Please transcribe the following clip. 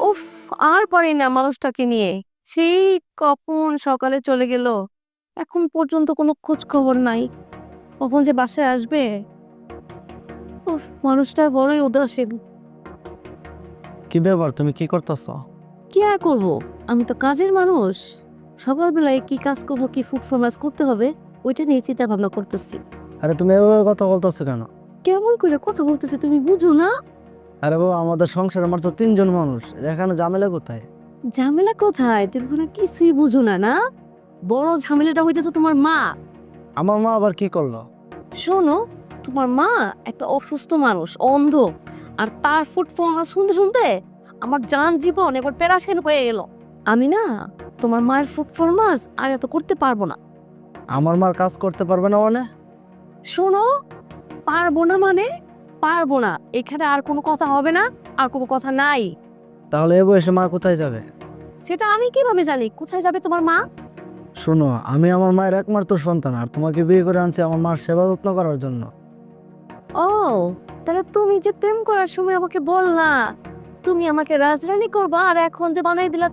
উফ, আর পারি না মানুষটাকে নিয়ে। সেই কখন সকালে চলে গেল, এখন পর্যন্ত কোনো খোঁজ খবর নাই। কখন যে বাসায় আসবে। উফ, মানুষটা বড়ই উদাসীন। কি ব্যাপার, তুমি কি করতেছ? কি আর করবো, আমি তো কাজের মানুষ। সকালবেলায় কি কাজ করবো, কি ফুড করতে হবে, ওইটা নিয়ে চিন্তা ভাবনা করতেছি। আরে তুমি এভাবে কথা বলতেছো কেন? কেমন করে কথা বলতেছে তুমি বুঝো না? আরে বাবা, আমাদের সংসারে আমার তো 3 জন মানুষ, এখানে ঝামেলা কোথায়? ঝামেলা কোথায়, তুমি কোনো কিছুই বুঝো না না? বড় ঝামেলাটা হইতেছে তোমার মা। আমার মা আবার কি করলো? শোনো, তোমার মা একটা অসুস্থ মানুষ, অন্ধ। আর তার ফুড ফর্মাস শুনতে শুনতে আমার জান জীবন একবার প্যারাশান হয়ে গেল। আমি না তোমার মায়ের ফুড ফর্মাস আর এত করতে পারবো না। আমার মার কাজ করতে পারবে না মানে? শোনো, পারবো না মানে পারবো না, এখানে আর কোনো কথা হবে না, আর কোনো কথা নাই। তাহলে এ বয়সে মা কোথায় যাবে? সেটা আমি কিভাবে জানি কোথায় যাবে তোমার মা? শোনো, আমি আমার মায়ের একমাত্র সন্তান, আর তোমাকে বিয়ে করে আনছি আমার মার সেবা যত্ন করার জন্য। ও, তাহলে তুমি যে প্রেম করার সময় আমাকে বললা তুমি আমাকে রাজরানী করবা, আর এখন যে বানাই দিলা